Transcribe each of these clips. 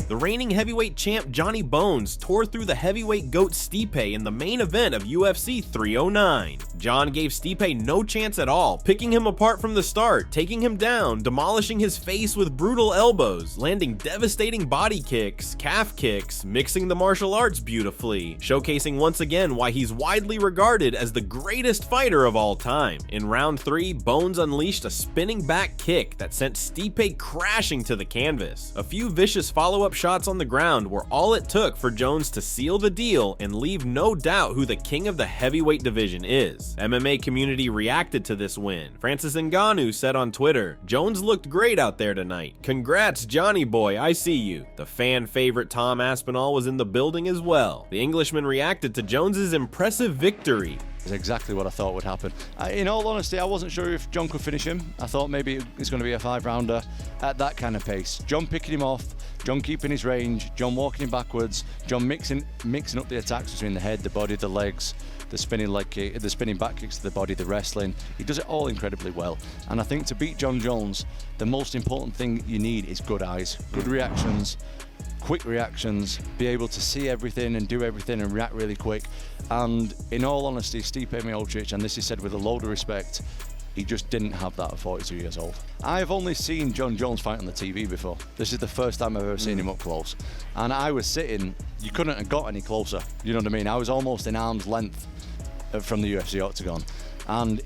The reigning heavyweight champ Johnny Bones tore through the heavyweight goat Stipe in the main event of UFC 309. John gave Stipe no chance at all, picking him apart from the start, taking him down, demolishing his face with brutal elbows, landing devastating body kicks, calf kicks, mixing the martial arts beautifully, showcasing once again why he's widely regarded as the greatest fighter of all time. In round 3, Bones unleashed a spinning back kick that sent Stipe crashing to the canvas. A few vicious follow-up shots on the ground were all it took for Jones to seal the deal and leave no doubt who the king of the heavyweight division is. MMA community reacted to this win. Francis Ngannou said on Twitter, "Jones looked great out there tonight. Congrats, Johnny boy, I see you." The fan favorite Tom Aspinall was in the building as well. The Englishman reacted to Jones's impressive victory. It's exactly what I thought would happen. In all honesty, I wasn't sure if John could finish him. I thought maybe it's going to be a 5-rounder at that kind of pace. John picking him off, John keeping his range, John walking him backwards, John mixing up the attacks between the head, the body, the legs, the spinning leg kick, the spinning back kicks to the body, the wrestling. He does it all incredibly well. And I think to beat John Jones, the most important thing you need is good eyes, good reactions, quick reactions, be able to see everything and do everything and react really quick. And in all honesty, Stipe Miocic, and this is said with a load of respect, he just didn't have that at 42 years old. I've only seen John Jones fight on the TV before. This is the first time I've ever seen him up close. And I was sitting, you couldn't have got any closer. You know what I mean? I was almost in arm's length from the UFC octagon. And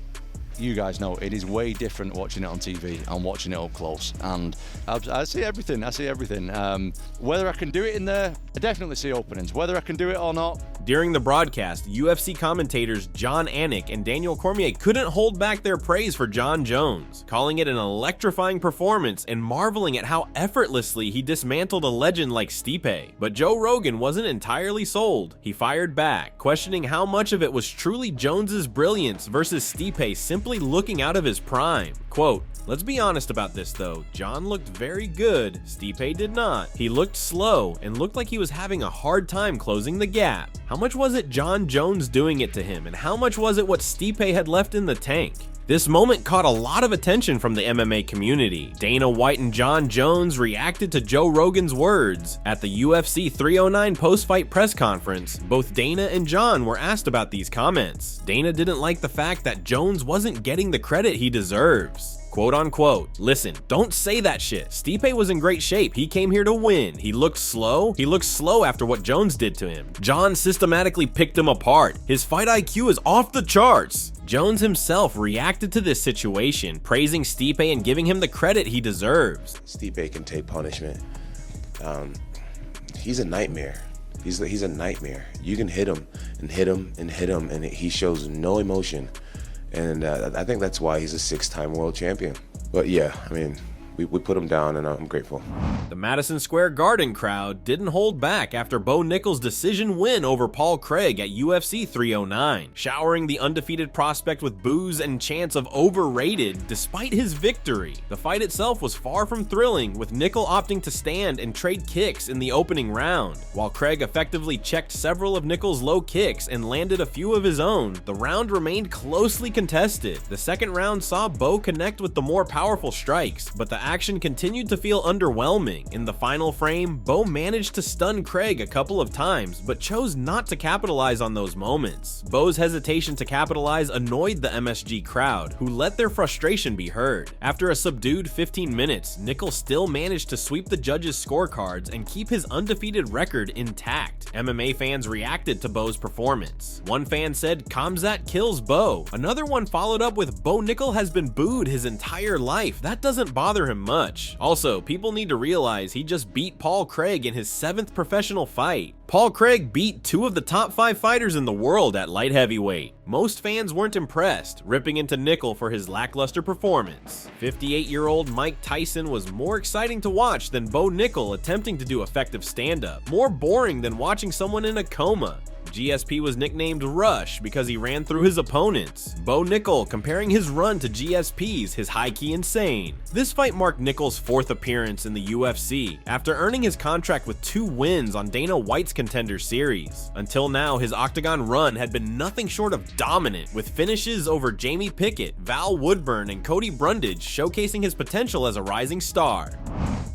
you guys know it is way different watching it on TV and watching it up close. And I see everything. Whether I can do it in there, I definitely see openings. Whether I can do it or not. During the broadcast, UFC commentators John Anik and Daniel Cormier couldn't hold back their praise for John Jones, calling it an electrifying performance and marveling at how effortlessly he dismantled a legend like Stipe. But Joe Rogan wasn't entirely sold. He fired back, questioning how much of it was truly Jones's brilliance versus Stipe simply looking out of his prime. Quote, "Let's be honest about this though. John looked very good. Stipe did not. He looked slow and looked like he was having a hard time closing the gap. How much was it John Jones doing it to him, and how much was it what Stipe had left in the tank?" This moment caught a lot of attention from the MMA community. Dana White and John Jones reacted to Joe Rogan's words. At the UFC 309 post-fight press conference, both Dana and John were asked about these comments. Dana didn't like the fact that Jones wasn't getting the credit he deserves. Quote unquote, "Listen, don't say that shit. Stipe was in great shape. He came here to win. He looked slow. He looked slow after what Jones did to him. John systematically picked him apart. His fight IQ is off the charts." Jones himself reacted to this situation, praising Stipe and giving him the credit he deserves. Stipe can take punishment. He's a nightmare. He's a nightmare. You can hit him and hit him and hit him, and he shows no emotion. And I think that's why he's a 6-time world champion. But yeah, I mean, we put him down, and I'm grateful. The Madison Square Garden crowd didn't hold back after Bo Nickal's decision win over Paul Craig at UFC 309, showering the undefeated prospect with boos and chants of overrated despite his victory. The fight itself was far from thrilling, with Nickal opting to stand and trade kicks in the opening round. While Craig effectively checked several of Nickal's low kicks and landed a few of his own, the round remained closely contested. The second round saw Bo connect with the more powerful strikes, but the action continued to feel underwhelming. In the final frame, Bo managed to stun Craig a couple of times, but chose not to capitalize on those moments. Bo's hesitation to capitalize annoyed the MSG crowd, who let their frustration be heard. After a subdued 15 minutes, Nickal still managed to sweep the judges' scorecards and keep his undefeated record intact. MMA fans reacted to Bo's performance. One fan said, "Khamzat kills Bo." Another one followed up with, "Bo Nickal has been booed his entire life. That doesn't bother him much." Also, people need to realize he just beat Paul Craig in his 7th professional fight. Paul Craig beat 2 of the top 5 fighters in the world at light heavyweight. Most fans weren't impressed, ripping into Nickal for his lackluster performance. 58-year-old Mike Tyson was more exciting to watch than Bo Nickal attempting to do effective stand-up. More boring than watching someone in a coma. GSP was nicknamed Rush because he ran through his opponents. Bo Nickal comparing his run to GSP's his high-key insane. This fight marked Nickal's 4th appearance in the UFC, after earning his contract with 2 wins on Dana White's Contender Series. Until now, his octagon run had been nothing short of dominant, with finishes over Jamie Pickett, Val Woodburn, and Cody Brundage showcasing his potential as a rising star.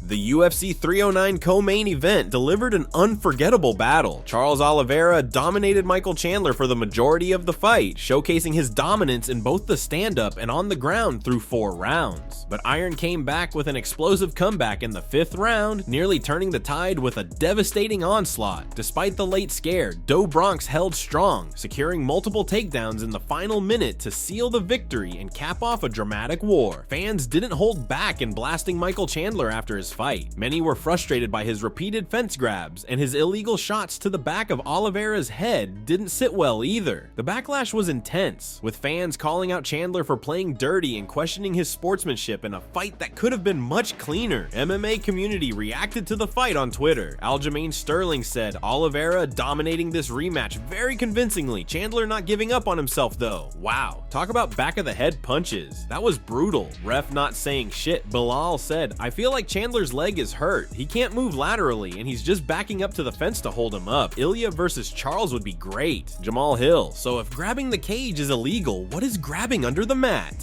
The UFC 309 co-main event delivered an unforgettable battle. Charles Oliveira dominated Michael Chandler for the majority of the fight, showcasing his dominance in both the stand-up and on the ground through 4 rounds. But Iron came back with an explosive comeback in the 5th round, nearly turning the tide with a devastating onslaught. Despite the late scare, Do Bronx held strong, securing multiple takedowns in the final minute to seal the victory and cap off a dramatic war. Fans didn't hold back in blasting Michael Chandler after his fight. Many were frustrated by his repeated fence grabs, and his illegal shots to the back of Oliveira's head didn't sit well either. The backlash was intense, with fans calling out Chandler for playing dirty and questioning his sportsmanship in a fight that could have been much cleaner. MMA community reacted to the fight on Twitter. Aljamain Sterling said, "Oliveira dominating this rematch very convincingly. Chandler not giving up on himself though. Wow, talk about back of the head punches. That was brutal. Ref not saying shit." Bilal said, "I feel like Chandler's leg is hurt. He can't move laterally and he's just backing up to the fence to hold him up. Ilya versus Charles would be great." Jamal Hill, "So if grabbing the cage is illegal, what is grabbing under the mat?"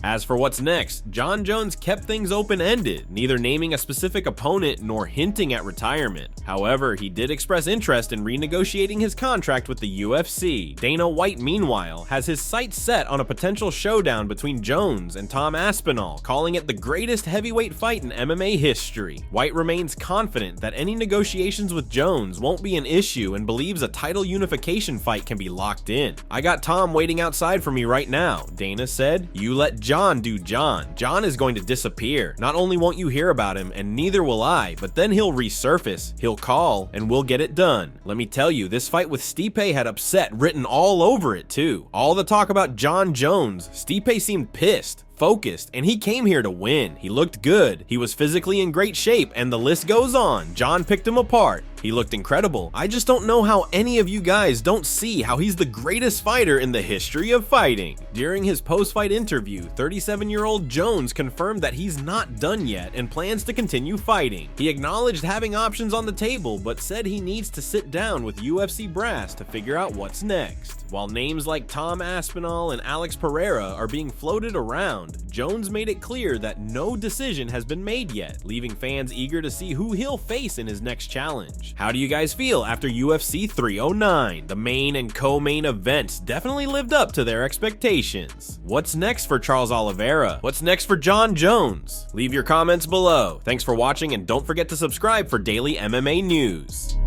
As for what's next, Jon Jones kept things open-ended, neither naming a specific opponent nor hinting at retirement. However, he did express interest in renegotiating his contract with the UFC. Dana White, meanwhile, has his sights set on a potential showdown between Jones and Tom Aspinall, calling it the greatest heavyweight fight in MMA history. White remains confident that any negotiations with Jones won't be an issue and believes a title unification fight can be locked in. "I got Tom waiting outside for me right now," Dana said. "You let John do John. John is going to disappear. Not only won't you hear about him, and neither will I, but then he'll resurface. He'll call, and we'll get it done." Let me tell you, this fight with Stipe had upset written all over it too. All the talk about Jon Jones, Stipe seemed pissed, focused, and he came here to win. He looked good, he was physically in great shape, and the list goes on. John picked him apart. He looked incredible. I just don't know how any of you guys don't see how he's the greatest fighter in the history of fighting. During his post-fight interview, 37-year-old Jones confirmed that he's not done yet and plans to continue fighting. He acknowledged having options on the table, but said he needs to sit down with UFC brass to figure out what's next. While names like Tom Aspinall and Alex Pereira are being floated around, Jones made it clear that no decision has been made yet, leaving fans eager to see who he'll face in his next challenge. How do you guys feel after UFC 309? The main and co-main events definitely lived up to their expectations. What's next for Charles Oliveira? What's next for Jon Jones? Leave your comments below. Thanks for watching, and don't forget to subscribe for daily MMA news.